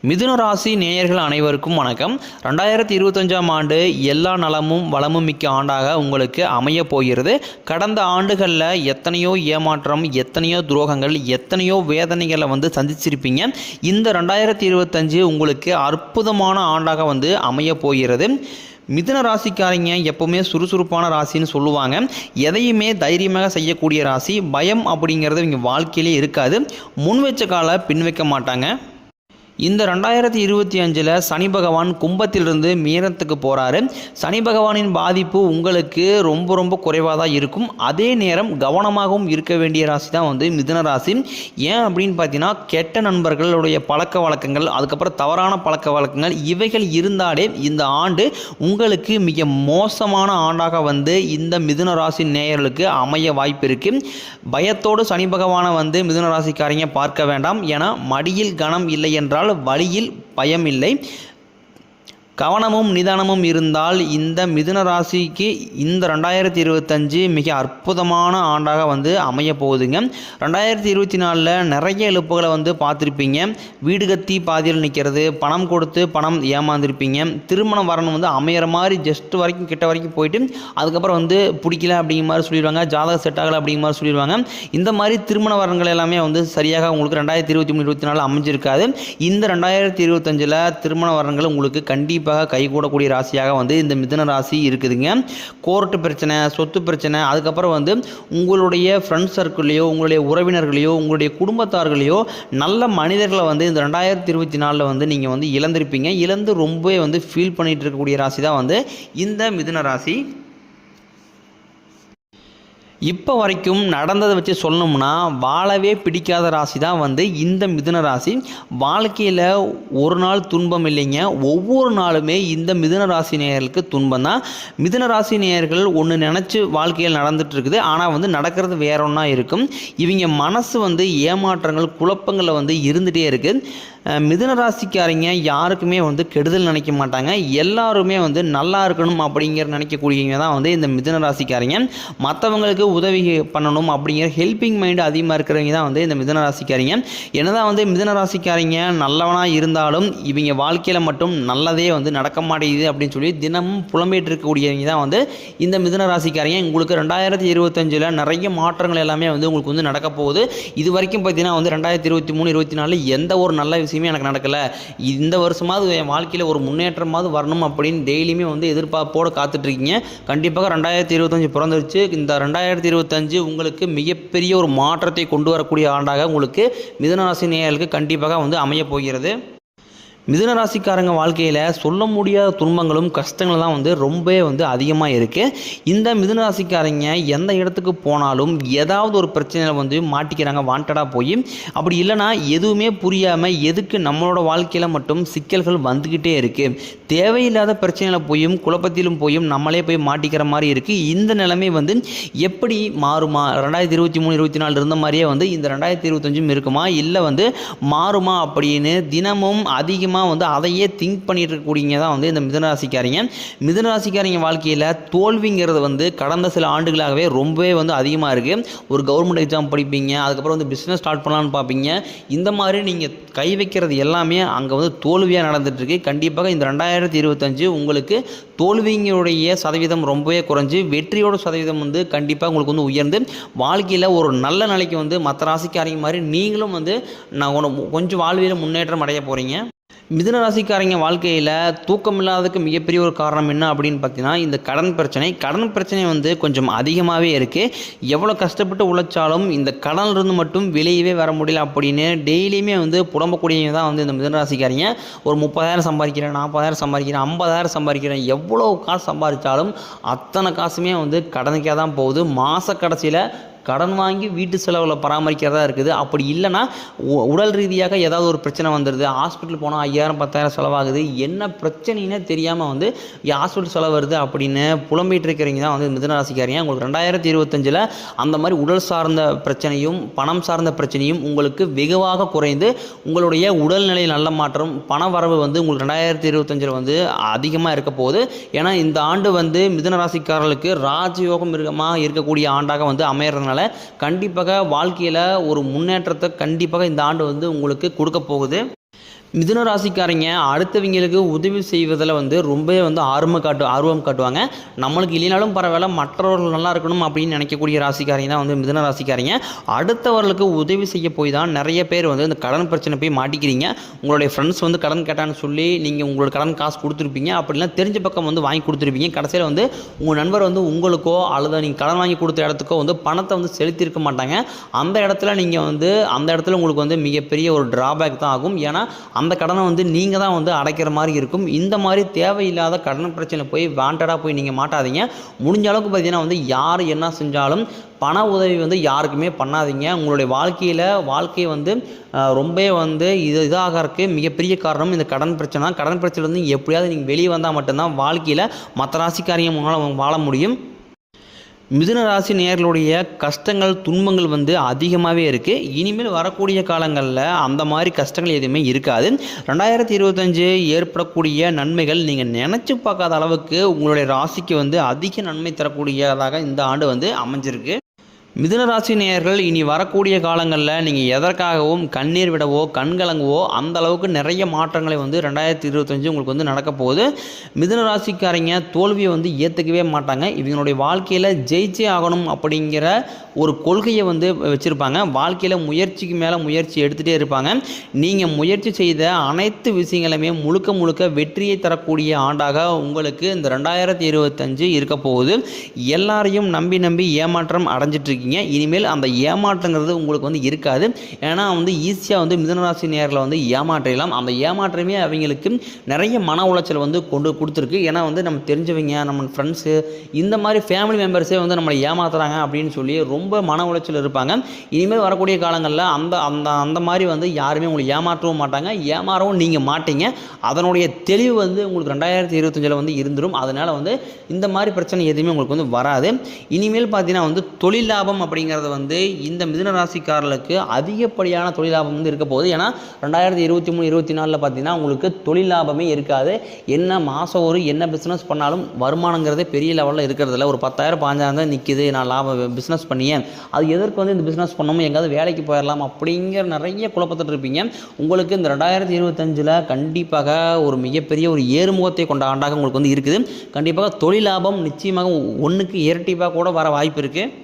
மிதுன ராசி நேயர்கள் அனைவருக்கும் வணக்கம். 2025ஆம் ஆண்டு எல்லா நலமும் வளமும் மிக்க ஆண்டாக உங்களுக்கு அமைய போகிறது. கடந்த ஆண்டுகளில் எத்தனையோ ஏமாற்றம், எத்தனையோ துரோகங்கள், எத்தனையோ வேதனைகளை சந்திச்சிருப்பீங்க. இந்த 2025 உங்களுக்கு அற்புதமான ஆண்டாக அமைய போகிறது. மிதுன ராசிக்காரங்க எப்போவுமே சுறுசுறுப்பான ராசின்னு சொல்லுவாங்க. எதையுமே தைரியமாக செய்யக்கூடிய ராசி. பயம் அப்படிங்கிறது இங்கே வாழ்க்கையிலே இருக்காது. முன் வச்ச காலை பின் வைக்க மாட்டாங்க. இந்த 2025 சனி பகவான் கும்பத்திலிருந்து மீனத்துக்கு போகிறாரு. சனி பகவானின் பாதிப்பு உங்களுக்கு ரொம்ப குறைவாக தான் இருக்கும். அதே நேரம் கவனமாகவும் இருக்க வேண்டிய ராசி தான் மிதுன ராசி. ஏன் அப்படின்னு பார்த்தீங்கன்னா, கெட்ட நண்பர்களுடைய பழக்க வழக்கங்கள், அதுக்கப்புறம் தவறான பழக்க வழக்கங்கள், இவைகள் இருந்தாலே இந்த ஆண்டு உங்களுக்கு மிக மோசமான ஆண்டாக இந்த மிதுன ராசி நேயர்களுக்கு அமைய வாய்ப்பு இருக்குது. பயத்தோடு சனி பகவானை மிதுன ராசிக்காரங்க பார்க்க வேண்டாம். ஏன்னா மடியில் கனம் இல்லை என்றால் வழியில் பயம் இல்லை. கவனமும் நிதானமும் இருந்தால் இந்த மிதுன ராசிக்கு இந்த 2025 மிக அற்புதமான ஆண்டாக அமைய போகுதுங்க. 2024 நிறைய இழப்புகளை பார்த்துருப்பீங்க. வீடு கத்தி பாதியில் நிற்கிறது, பணம் கொடுத்து பணம் ஏமாந்துருப்பீங்க. திருமணம் வரணும் அமையிற மாதிரி ஜஸ்ட் வரைக்கும் கிட்ட வரைக்கும் போயிட்டு அதுக்கப்புறம் பிடிக்கல அப்படிங்கிற மாதிரி சொல்லிடுவாங்க. ஜாதகம் செட் ஆகலை அப்படிங்கிற மாதிரி சொல்லிடுவாங்க. இந்த மாதிரி திருமண வரன்கள் எல்லாமே சரியாக உங்களுக்கு 2023-24 அமைஞ்சிருக்காது. இந்த 2025 திருமண வரன்கள் உங்களுக்கு கண்டிப்பாக கைகூடக்கூடிய ராசியாக இந்த மிதுன ராசி இருக்குதுங்க. கோர்ட்டு பிரச்சனை, சொத்து பிரச்சனை, அதுக்கப்புறம் உங்களுடைய ஃப்ரெண்ட்ஸ் சர்க்கிள்லையோ, உங்களுடைய உறவினர்களையோ, உங்களுடைய குடும்பத்தார்களையோ நல்ல மனிதர்களை இந்த 2024 நீங்கள் இழந்திருப்பீங்க. இழந்து ரொம்பவே ஃபீல் பண்ணிட்டு இருக்கக்கூடிய ராசி தான் இந்த மிதுன ராசி. இப்போ வரைக்கும் நடந்ததை வச்சு சொல்லணும்னா, வாழவே பிடிக்காத ராசி தான் இந்த மிதுன ராசி. வாழ்க்கையில் ஒரு நாள் துன்பம் இல்லைங்க. ஒவ்வொரு நாளுமே இந்த மிதுன ராசி நேயர்களுக்கு துன்பம் தான். மிதுன ராசி நேயர்கள் ஒன்று நினச்சி வாழ்க்கையில் நடந்துட்டு இருக்குது. ஆனால் நடக்கிறது வேற ஒன்றா இருக்கும். இவங்க மனசு ஏமாற்றங்கள், குழப்பங்களில் இருந்துகிட்டே இருக்குது. மிதுன ராசிக்காரங்க யாருக்குமே கெடுதல் நினைக்க மாட்டாங்க. எல்லாருமே நல்லா இருக்கணும் அப்படிங்கிற நினைக்கக்கூடியவங்க தான் இந்த மிதுன ராசிக்காரங்க. மற்றவங்களுக்கு உதவி பண்ணணும் அப்படிங்கிற ஹெல்பிங் மைண்டு அதிகமாக இருக்கிறவங்க தான் இந்த மிதுன ராசிக்காரங்க. என்னதான் மிதுன ராசிக்காரங்க நல்லவனாக இருந்தாலும் இவங்க வாழ்க்கையில் மட்டும் நல்லதே நடக்க மாட்டேங்குது அப்படின்னு சொல்லி தினமும் புலம்பிட்டு இருக்கக்கூடியவங்க தான் இந்த மிதுன ராசிக்காரங்க. உங்களுக்கு 2025 நிறைய மாற்றங்கள் எல்லாமே உங்களுக்கு நடக்க போகுது. இது வரைக்கும் பார்த்தீங்கன்னா 2023-24 எந்த ஒரு நல்ல விஷயம் எனக்கு நடக்கல, இந்த வருஷமாவது என் வாழ்க்கையில் ஒரு முன்னேற்றமாவது வரணும் அப்படின்னு டெய்லியுமே எதிர்பார்ப்போடு காத்துட்டு இருக்கீங்க. கண்டிப்பாக 2025 பிறந்துருச்சு. இந்த 2025 உங்களுக்கு மிகப்பெரிய ஒரு மாற்றத்தை கொண்டு வரக்கூடிய ஆண்டாக உங்களுக்கு மிதுன ராசி நேயர்களுக்கு கண்டிப்பாக அமைய போகிறது. மிதுன ராசிக்காரங்க வாழ்க்கையில் சொல்ல முடியாத துன்பங்களும் கஷ்டங்களும் தான் ரொம்பவே அதிகமாக இருக்குது. இந்த மிதுன ராசிக்காரங்க எந்த இடத்துக்கு போனாலும் ஏதாவது ஒரு பிரச்சனையில் மாட்டிக்கிறாங்க வாண்டடாக போய். அப்படி இல்லைனா எதுவுமே புரியாமல் எதுக்கு நம்மளோட வாழ்க்கையில் மட்டும் சிக்கல்கள் வந்துக்கிட்டே இருக்குது. தேவையில்லாத பிரச்சனையில் போயும் குழப்பத்திலும் போயும் நம்மளே போய் மாட்டிக்கிற மாதிரி இருக்குது. இந்த நிலைமை எப்படி மாறுமா? 2023-24 இருந்த மாதிரியே இந்த 2025 இருக்குமா, இல்லை மாறுமா அப்படின்னு தினமும் அதிகமாக அதையே திங்க் பண்ணிட்டு இருக்கக்கூடியங்க தான் இந்த மிதுனராசிக்காரங்க. மிதுனராசிக்காரங்க வாழ்க்கையில் தோல்விங்கிறது கடந்த சில ஆண்டுகளாகவே ரொம்பவே அதிகமாக இருக்குது. ஒரு கவர்மெண்ட் எக்ஸாம் படிப்பீங்க, அதுக்கப்புறம் பிஸ்னஸ் ஸ்டார்ட் பண்ணலான்னு பார்ப்பீங்க. இந்த மாதிரி நீங்கள் கை வைக்கிறது எல்லாமே அங்கே தோல்வியாக நடந்துட்டுருக்கு. கண்டிப்பாக இந்த 2025 உங்களுக்கு தோல்விங்களுடைய சதவீதம் ரொம்பவே குறைஞ்சி வெற்றியோட சதவீதம் கண்டிப்பாக உங்களுக்கு உயர்ந்து வாழ்க்கையில் ஒரு நல்ல நிலைக்கு மற்ற ராசிக்காரங்க மாதிரி நீங்களும் நான் கொஞ்சம் வாழ்வியில் முன்னேற்றம் அடைய போகிறீங்க. மிதுன ராசிக்காரங்க வாழ்க்கையில் தூக்கம் இல்லாததுக்கு மிகப்பெரிய ஒரு காரணம் என்ன அப்படின்னு பார்த்தீங்கன்னா, இந்த கடன் பிரச்சனை கொஞ்சம் அதிகமாகவே இருக்குது. எவ்வளோ கஷ்டப்பட்டு உழைச்சாலும் இந்த கடனிலிருந்து மட்டும் வெளியவே வர முடியல அப்படின்னு டெய்லியுமே புலம்பக்கூடியவங்க தான் இந்த மிதுன ராசிக்காரங்க. ஒரு 30,000 சம்பாதிக்கிறேன், 40,000 சம்பாதிக்கிறேன், 50,000 சம்பாதிக்கிறேன், எவ்வளோ காசு சம்பாதிச்சாலும் அத்தனை காசுமே கடனுக்காக தான் போகுது. மாத கடைசியில் கடன் வாங்கி வீட்டு செலவில் பராமரிக்கிறதா இருக்குது. அப்படி இல்லைன்னா உடல் ரீதியாக ஏதாவது ஒரு பிரச்சனை வந்துடுது. ஹாஸ்பிட்டல் போனால் 5,000 10,000 செலவாகுது. என்ன பிரச்சனைன்னு தெரியாமல் ஹாஸ்பிட்டல் செலவு வருது அப்படின்னு புலம்பிட்டு இருக்கிறவங்க தான் மிதுன ராசிக்காரங்க. உங்களுக்கு 2025 அந்த மாதிரி உடல் சார்ந்த பிரச்சனையும் பணம் சார்ந்த பிரச்சனையும் உங்களுக்கு வெகுவாக குறைந்து உங்களுடைய உடல்நிலை நல்ல மாற்றம், பண வரவு உங்களுக்கு 2025 அதிகமாக இருக்க போகுது. ஏன்னா இந்த ஆண்டு மிதுன ராசிக்காரர்களுக்கு ராஜயோகம் இருக்கக்கூடிய ஆண்டாக அமையறதுனால கண்டிப்பாக வாழ்க்கையில் ஒரு முன்னேற்றத்தை கண்டிப்பாக இந்த ஆண்டு உங்களுக்கு கொடுக்க போகுது. மிதுன ராசிக்காரங்க அடுத்தவங்களுக்கு உதவி செய்வதில் வந்து ரொம்பவே வந்து ஆர்வம் காட்டுவாங்க. நம்மளுக்கு இல்லைனாலும் பரவாயில்ல, மற்றவர்கள் நல்லா இருக்கணும் அப்படின்னு நினைக்கக்கூடிய ராசிக்காரங்க தான் வந்து மிதுன ராசிக்காரங்க. அடுத்தவர்களுக்கு உதவி செய்ய போய் தான் நிறைய பேர் வந்து இந்த கடன் பிரச்சனை போய் மாட்டிக்கிறீங்க. உங்களுடைய ஃப்ரெண்ட்ஸ் வந்து கடன் கேட்டான்னு சொல்லி நீங்கள் உங்களோட கடன் காசு கொடுத்துருப்பீங்க, அப்படிலாம் தெரிஞ்ச பக்கம் வந்து வாங்கி கொடுத்துருப்பீங்க. கடைசியில் வந்து உங்கள் நண்பர் வந்து உங்களுக்கோ அல்லது நீங்கள் கடன் வாங்கி கொடுத்த இடத்துக்கோ வந்து பணத்தை வந்து செலுத்தியிருக்க மாட்டாங்க. அந்த இடத்துல நீங்கள் வந்து அந்த இடத்துல உங்களுக்கு வந்து மிகப்பெரிய ஒரு டிராபேக் தான் ஆகும். ஏன்னா அந்த கடனை வந்து நீங்கள் தான் வந்து அடைக்கிற மாதிரி இருக்கும். இந்த மாதிரி தேவையில்லாத கடன் பிரச்சனை போய் வாண்டடாக போய் நீங்கள் மாட்டாதீங்க. முடிஞ்ச அளவுக்கு பார்த்தீங்கன்னா வந்து யார் என்ன செஞ்சாலும் பண உதவி வந்து யாருக்குமே பண்ணாதீங்க. உங்களுடைய வாழ்க்கையை வந்து ரொம்பவே வந்து இதாகிறதுக்கு மிகப்பெரிய காரணம் இந்த கடன் பிரச்சனை தான். கடன் பிரச்சனை வந்து எப்படியாவது நீங்கள் வெளியே வந்தால் மட்டும்தான் வாழ்க்கையில் மற்ற ராசிக்காரங்க முன்னால் வாழ முடியும். மிதுன ராசி நேயர்களுடைய கஷ்டங்கள் துன்பங்கள் வந்து அதிகமாகவே இருக்குது. இனிமேல் வரக்கூடிய காலங்களில் அந்த மாதிரி கஷ்டங்கள் எதுவுமே இருக்காது. 2025 ஏற்படக்கூடிய நன்மைகள் நீங்கள் நினச்சி பார்க்காத அளவுக்கு உங்களுடைய ராசிக்கு வந்து அதிக நன்மை தரக்கூடியதாக இந்த ஆண்டு வந்து அமைஞ்சிருக்கு. மிதுன ராசி நேயர்கள் இனி வரக்கூடிய காலங்களில் நீங்கள் எதற்காகவும் கண்ணீர் விடவோ கண்கலங்கவோ அந்த அளவுக்கு நிறைய மாற்றங்களை வந்து 2025 உங்களுக்கு வந்து நடக்க போகுது. மிதுன ராசிக்காரங்க தோல்வியை வந்து ஏற்றுக்கவே மாட்டாங்க. இவங்களுடைய வாழ்க்கையில் ஜெயிச்சே ஆகணும் அப்படிங்கிற ஒரு கொள்கையை வந்து வச்சுருப்பாங்க. வாழ்க்கையில் முயற்சிக்கு மேலே முயற்சி எடுத்துகிட்டே இருப்பாங்க. நீங்கள் முயற்சி செய்த அனைத்து விஷயங்களுமே முழுக்க வெற்றியை தரக்கூடிய ஆண்டாக உங்களுக்கு இந்த 2025 இருக்க போகுது. எல்லாரையும் நம்பி ஏமாற்றம் அடைஞ்சிட்ருக்கீங்க. இனிமேல் அந்த ஏமாற்றங்கிறது உங்களுக்கு வந்து இருக்காது. ஏன்னா வந்து ஈஸியாக வந்து மிதுனராசி நேயர்களை வந்து ஏமாற்றலாம். அந்த ஏமாற்றமே அவங்களுக்கு நிறைய மன உளைச்சல் வந்து கொடுத்துருக்கு. ஏன்னா வந்து நம்ம தெரிஞ்சவங்க, நம்ம ஃப்ரெண்ட்ஸு, இந்த மாதிரி ஃபேமிலி மெம்பர்ஸே வந்து நம்மளை ஏமாத்துறாங்க அப்படின்னு சொல்லி ரொம்ப மன உளைச்சல் இருப்பாங்க. இனிமேல் வரக்கூடிய காலங்களில் அந்த மாதிரி வந்து யாருமே உங்களை ஏமாற்றவும் மாட்டாங்க, ஏமாறவும் நீங்கள் மாட்டீங்க. அதனுடைய தெளிவு வந்து உங்களுக்கு 2025 வந்து இருந்துடும். அதனால் வந்து இந்த மாதிரி பிரச்சனை எதுவுமே உங்களுக்கு வந்து வராது. இனிமேல் பார்த்தீங்கன்னா வந்து தொழில் லாபம் அப்படிங்கிறது வந்து இந்த மிதுன ராசிக்காரர்களுக்கு அதிகப்படியான தொழில் லாபம் வந்து இருக்க போகுது. ஏன்னா 2023-24 பார்த்தீங்கன்னா உங்களுக்கு தொழில் லாபமே இருக்காது. என்ன மாதம் என்ன பிஸ்னஸ் பண்ணாலும் வருமானங்கிறதே பெரிய லெவலில் இருக்கிறதில்ல. ஒரு 10,000 15,000 தான் நிற்கிது. நான் லாபம் பிஸ்னஸ் பண்ணியே அது எதற்கு வந்து இந்த பிஸ்னஸ் பண்ணணும், எங்காவது வேலைக்கு போயிடலாம் அப்படிங்கிற நிறைய குழப்பத்தில் இருப்பீங்க. உங்களுக்கு இந்த 2025 கண்டிப்பாக ஒரு மிகப்பெரிய ஒரு ஏறுமுகத்தை கொண்ட ஆண்டாக உங்களுக்கு வந்து இருக்குது. கண்டிப்பாக தொழில் லாபம் நிச்சயமாக 1க்கு இரட்டிப்பாக கூட வர வாய்ப்பு இருக்குது.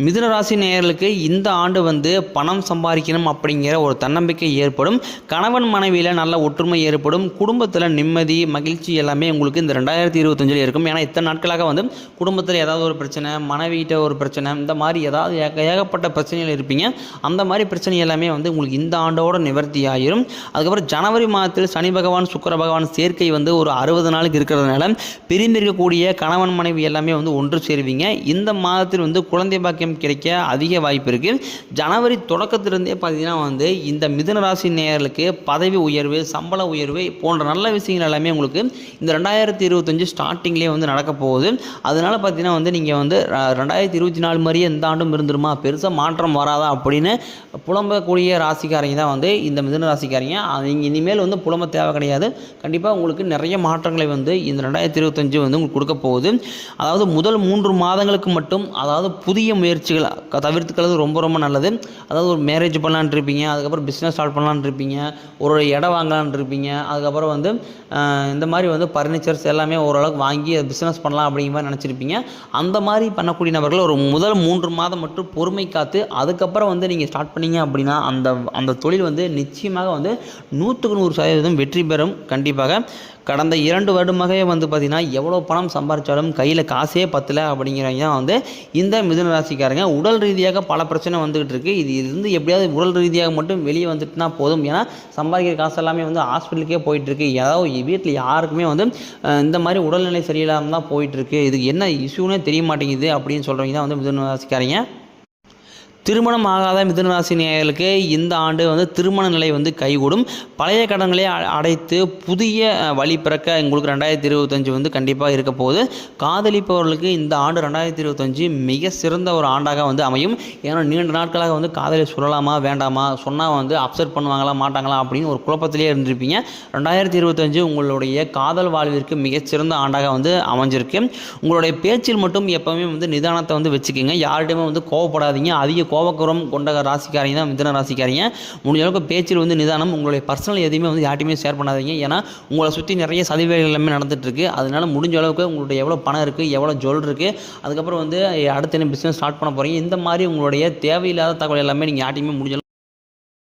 மிதுன ராசி நேயர்களுக்கு இந்த ஆண்டு வந்து பணம் சம்பாதிக்கணும் அப்படிங்கிற ஒரு தன்னம்பிக்கை ஏற்படும். கணவன் மனைவியில் நல்ல ஒற்றுமை ஏற்படும். குடும்பத்தில் நிம்மதி மகிழ்ச்சி எல்லாமே உங்களுக்கு இந்த 2025 இருக்கும். ஏன்னா இத்தனை நாட்களாக வந்து குடும்பத்தில் ஏதாவது ஒரு பிரச்சனை, மனைவிகிட்ட ஒரு பிரச்சனை, இந்த மாதிரி ஏதாவது ஏகப்பட்ட பிரச்சனைகள் இருப்பீங்க. அந்த மாதிரி பிரச்சனை எல்லாமே வந்து உங்களுக்கு இந்த ஆண்டோட நிவர்த்தி ஆகிரும். அதுக்கப்புறம் ஜனவரி மாதத்தில் சனி பகவான் சுக்கிர பகவான் சேர்க்கை வந்து ஒரு 60 நாளுக்கு இருக்கிறதுனால பிரிந்திருக்கக்கூடிய கணவன் மனைவி எல்லாமே வந்து ஒன்று சேருவீங்க. இந்த மாதத்தில் வந்து குழந்தை பாக்கியம் கிடைக்க அதிக வாய்ப்பு இருக்குது. ஜனவரி தொடக்கத்திலிருந்தே பார்த்தீங்கன்னா வந்து இந்த மிதுன ராசி நேயர்களுக்கு பதவி உயர்வு, சம்பள உயர்வு போன்ற நல்ல விஷயங்கள் எல்லாமே உங்களுக்கு இந்த 2025 ஸ்டார்டிங்லேயே வந்து நடக்க போகுது. அதனால் பார்த்தீங்கன்னா வந்து நீங்கள் வந்து 2024 மாதிரியே இந்த ஆண்டும் இருந்துருமா, பெருசாக மாற்றம் வராதா அப்படின்னு புலம்பக்கூடிய ராசிக்காரங்க தான் வந்து இந்த மிதுன ராசிக்காரங்க. நீங்கள் இனிமேல் வந்து புலம்ப தேவை கிடையாது. கண்டிப்பாக உங்களுக்கு நிறைய மாற்றங்களை வந்து இந்த 2025 வந்து உங்களுக்கு கொடுக்க போகுது. அதாவது முதல் 3 மாதங்களுக்கு மட்டும் அதாவது புதிய முயற்சிகள் தவிர்த்துக்கிறது ரொம்ப நல்லது. அதாவது ஒரு மேரேஜ் பண்ணலான்னு இருப்பீங்க, அதுக்கப்புறம் பிஸ்னஸ் ஸ்டார்ட் பண்ணலான்னு இருப்பீங்க, ஒரு இடம் வாங்கலான்னு இருப்பீங்க, அதுக்கப்புறம் வந்து இந்த மாதிரி வந்து ஃபர்னிச்சர்ஸ் எல்லாமே ஓரளவுக்கு வாங்கி பிஸ்னஸ் பண்ணலாம் அப்படிங்கிற மாதிரி நினச்சிருப்பீங்க. அந்த மாதிரி பண்ணக்கூடிய நபர்கள் ஒரு முதல் 3 மாதம் மட்டும் பொறுமை காத்து அதுக்கப்புறம் வந்து நீங்கள் ஸ்டார்ட் பண்ணீங்க அப்படின்னா அந்த தொழில் வந்து நிச்சயமாக வந்து 100க்கு 100% வெற்றி பெறும். கண்டிப்பாக கடந்த 2 வருடமாகவே வந்து பார்த்திங்கன்னா எவ்வளோ பணம் சம்பாதிச்சாலும் கையில் காசே பத்தலை அப்படிங்கிறவங்க தான் வந்து இந்த மிதுன ராசிக்காரங்க. உடல் ரீதியாக பல பிரச்சனை வந்துகிட்டு இருக்குது. இது இருந்து எப்படியாவது உடல் ரீதியாக மட்டும் வெளியே வந்துட்டுனா போதும். ஏன்னா சம்பாதிக்கிற காசு எல்லாமே வந்து ஹாஸ்பிட்டலுக்கே போயிட்டுருக்கு. ஏதாவது வீட்டில் யாருக்குமே வந்து இந்த மாதிரி உடல்நிலை சரியில்லாமல் தான் போயிட்டுருக்கு. இதுக்கு என்ன இஷ்யூனே தெரிய மாட்டேங்குது அப்படின்னு சொல்கிறவங்க தான் வந்து மிதுன ராசிக்காரங்க. திருமணம் ஆகாத மிதுன ராசி நேயர்களுக்கு இந்த ஆண்டு வந்து திருமண நிலை வந்து கைகூடும். பழைய கடன்களை அடைத்து புதிய வழி பிறக்க உங்களுக்கு 2025 வந்து கண்டிப்பாக இருக்க போகுது. காதலிப்பவர்களுக்கு இந்த ஆண்டு 2025 மிக சிறந்த ஒரு ஆண்டாக வந்து அமையும். ஏன்னா நீண்ட நாட்களாக வந்து காதலை சொல்லலாமா வேண்டாமா, சொன்னால் வந்து அப்செட் பண்ணுவாங்களா மாட்டாங்களா அப்படின்னு ஒரு குழப்பத்திலே இருந்திருப்பீங்க. 2025 உங்களுடைய காதல் வாழ்விற்கு மிகச்சிறந்த ஆண்டாக வந்து அமைஞ்சிருக்கு. உங்களுடைய பேச்சில் மட்டும் எப்போவுமே வந்து நிதானத்தை வந்து வச்சுக்கோங்க. யார்கிட்டையுமே வந்து கோவப்படாதீங்க. அதிக கோபக்குரம் கொண்ட ராசிக்காரங்க தான் மிதுன ராசிக்காரங்க. முடிஞ்ச அளவுக்கு பேச்சில் வந்து நிதானம். உங்களுடைய பர்சனல் எதையுமே வந்து யார்ட்டையுமே ஷேர் பண்ணாதீங்க. ஏன்னா உங்களை சுற்றி நிறைய சதிவேலைகள் எல்லாமே நடந்துகிட்ருக்கு. அதனால முடிஞ்ச அளவுக்கு உங்களுடைய எவ்வளோ பணம் இருக்குது, எவ்வளோ ஜுவல் இருக்குது, அதுக்கப்புறம் வந்து அடுத்து என்ன பிஸ்னஸ் ஸ்டார்ட் பண்ண போகிறீங்க, இந்த மாதிரி உங்களுடைய தேவையில்லாத தகவல் எல்லாமே நீங்கள் யார்ட்டையுமே முடிஞ்ச